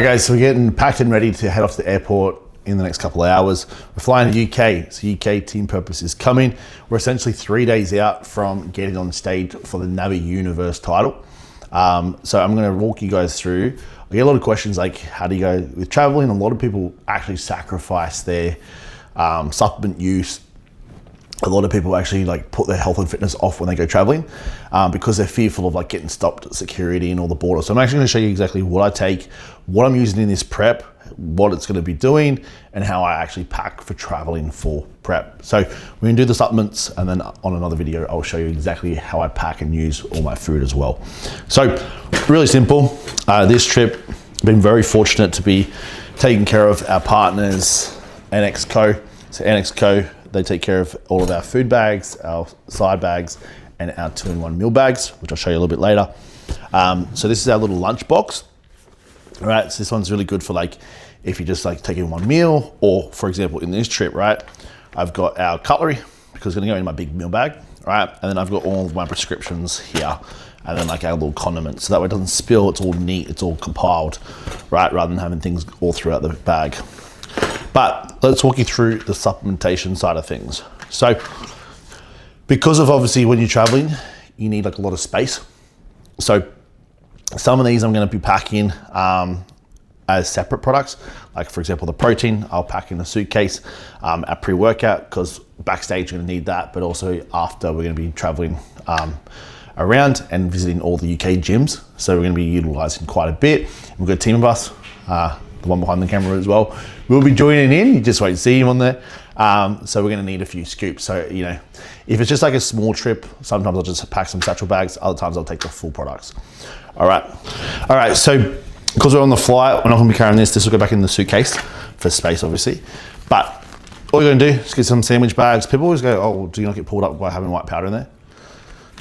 Okay, so we're getting packed and ready to head off to the airport in the next couple of hours. We're flying to UK, so UK Team Purpose is coming. We're essentially 3 days out from getting on stage for the Navi Universe title. So I'm gonna walk you guys through. I get a lot of questions like, how do you go with traveling? A lot of people actually sacrifice their supplement use. A lot of people actually like put their health and fitness off when they go traveling because they're fearful of like getting stopped at security and all the borders. So I'm actually gonna show you exactly what I take, what I'm using in this prep, what it's gonna be doing, and how I actually pack for traveling for prep. So we're gonna do the supplements, and then on another video, I'll show you exactly how I pack and use all my food as well. So really simple. This trip, I've been very fortunate to be taking care of our partners, NXCO. So NXCO, they take care of all of our food bags, our side bags, and our 2-in-1 meal bags, which I'll show you a little bit later. So this is our little lunch box. All right, so this one's really good for like, if you just like taking one meal, or for example, in this trip, right, I've got our cutlery, because it's gonna go in my big meal bag, right? And then I've got all of my prescriptions here, and then like our little condiments, so that way it doesn't spill, it's all neat, it's all compiled, right? Rather than having things all throughout the bag. But let's walk you through the supplementation side of things. So because of obviously when you're traveling, you need like a lot of space. So some of these I'm gonna be packing as separate products. Like for example, the protein, I'll pack in a suitcase, our pre-workout, because backstage you're gonna need that, but also after we're gonna be traveling around and visiting all the UK gyms. So we're gonna be utilizing quite a bit. We've got a team of us, the one behind the camera as well, we'll be joining in. You just wait to see him on there. So we're gonna need a few scoops. So, you know, if it's just like a small trip, sometimes I'll just pack some satchel bags, other times I'll take the full products. All right, so because we're on the flight, we're not gonna be carrying this. This will go back in the suitcase for space, obviously. But all you're gonna do is get some sandwich bags. People always go, oh, well, do you not get pulled up by having white powder in there?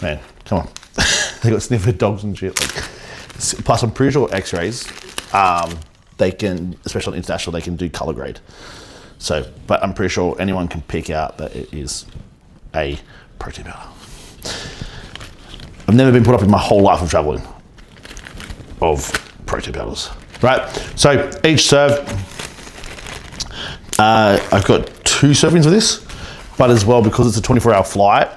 Man, come on. They got sniffer dogs and shit. Like, plus I'm pretty sure x-rays, they can, especially on international, they can do color grade. So, but I'm pretty sure anyone can pick out that it is a protein powder. I've never been put up in my whole life of traveling of protein powders, right? So each serve, I've got 2 servings of this, but as well, because it's a 24-hour flight,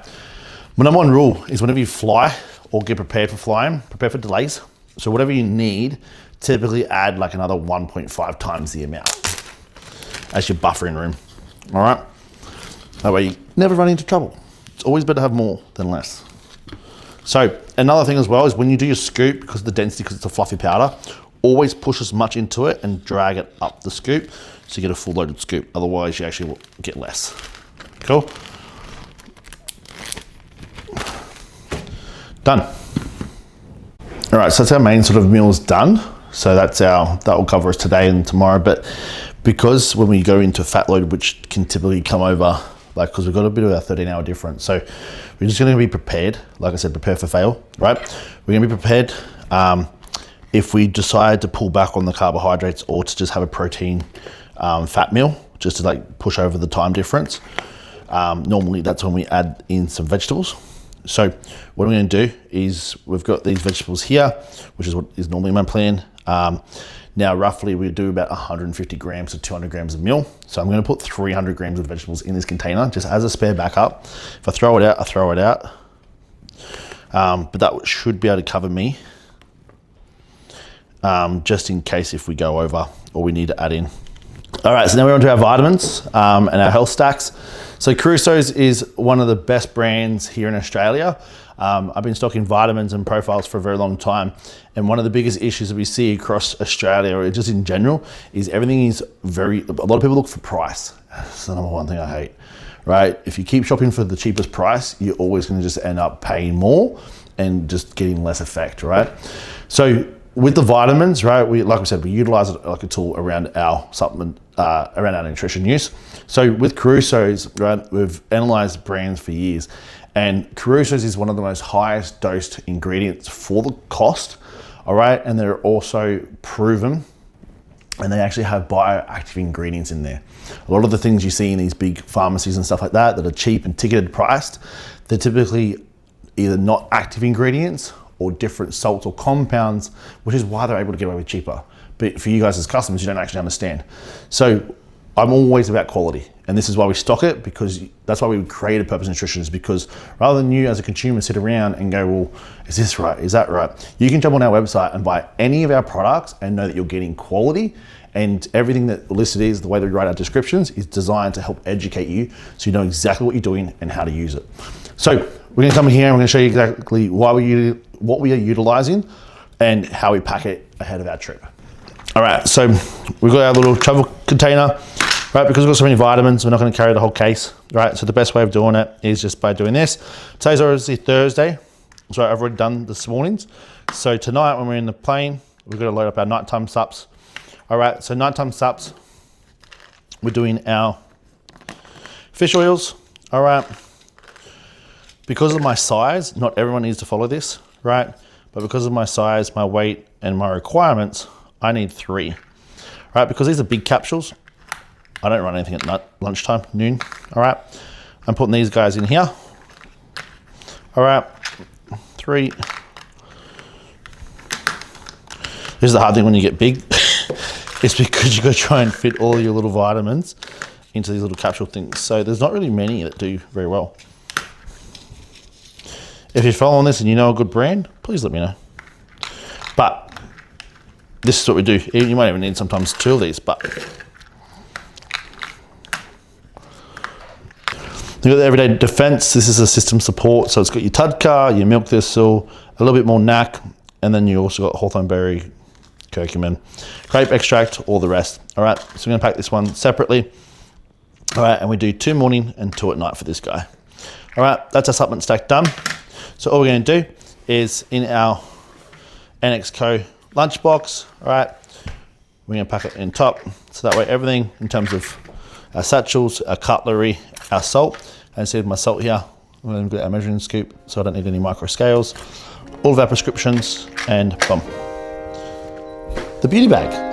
my number one rule is whenever you fly or get prepared for flying, prepare for delays. So whatever you need, typically add like another 1.5 times the amount as your buffering room, all right? That way you never run into trouble. It's always better to have more than less. So another thing as well is when you do your scoop, because of the density, because it's a fluffy powder, always push as much into it and drag it up the scoop so you get a full loaded scoop. Otherwise you actually will get less. Cool? Done. All right, so that's our main sort of meals done. So that will cover us today and tomorrow. But because when we go into fat load, which can typically come over, like, because we've got a bit of a 13-hour difference. So we're just gonna be prepared. Like I said, prepare for fail, right? We're gonna be prepared if we decide to pull back on the carbohydrates or to just have a protein fat meal, just to like push over the time difference. Normally that's when we add in some vegetables. So what I'm gonna do is, we've got these vegetables here, which is what is normally my plan. Now roughly we do about 150 grams to 200 grams of meal. So I'm gonna put 300 grams of vegetables in this container, just as a spare backup. If I throw it out, I throw it out. But that should be able to cover me, just in case if we go over or we need to add in. All right, so now we're on to our vitamins and our health stacks. So Crusoe's is one of the best brands here in Australia. I've been stocking vitamins and profiles for a very long time. And one of the biggest issues that we see across Australia, or just in general, is everything is a lot of people look for price. That's the number one thing I hate, right? If you keep shopping for the cheapest price, you're always gonna just end up paying more and just getting less effect, right? So with the vitamins, right, like we said, we utilize it like a tool around our supplement, around our nutrition use. So with Crusoe's, right, we've analyzed brands for years, and Crusoe's is one of the most highest dosed ingredients for the cost, all right? And they're also proven, and they actually have bioactive ingredients in there. A lot of the things you see in these big pharmacies and stuff like that are cheap and ticketed priced, they're typically either not active ingredients or different salts or compounds, which is why they're able to get away with cheaper. but for you guys as customers, you don't actually understand. So I'm always about quality, and this is why we stock it, because that's why we created Purpose Nutrition, is because rather than you as a consumer sit around and go, well, is this right? Is that right? You can jump on our website and buy any of our products and know that you're getting quality, and everything that listed is, the way that we write our descriptions, is designed to help educate you so you know exactly what you're doing and how to use it. So we're gonna come in here and we're gonna show you exactly what we are utilizing and how we pack it ahead of our trip. All right, so we've got our little travel container, right? Because we've got so many vitamins, we're not gonna carry the whole case, right? So the best way of doing it is just by doing this. Today's obviously Thursday, so I've already done this mornings. So tonight when we're in the plane, we're gonna load up our nighttime sups. All right, so nighttime sups, we're doing our fish oils, all right? Because of my size, not everyone needs to follow this, right? But because of my size, my weight, and my requirements, I need 3, right? Because these are big capsules, I don't run anything at lunchtime, noon, all right? I'm putting these guys in here, all right? 3. This is the hard thing when you get big. It's because you got to try and fit all your little vitamins into these little capsule things. So there's not really many that do very well. If you're following this and you know a good brand, please let me know. But this is what we do. You might even need sometimes 2 of these, but you've got the Everyday Defense. This is a system support. So it's got your Tudcar, your milk thistle, a little bit more NAC, and then you also got hawthorn berry, curcumin, grape extract, all the rest. All right, so we're gonna pack this one separately. All right, and we do 2 morning and 2 at night for this guy. All right, that's our supplement stack done. So all we're gonna do is in our NXCO lunchbox, all right, we're gonna pack it in top. So that way everything in terms of our satchels, our cutlery, our salt, and see my salt here, we're gonna get our measuring scoop, so I don't need any micro scales, all of our prescriptions, and boom. The beauty bag.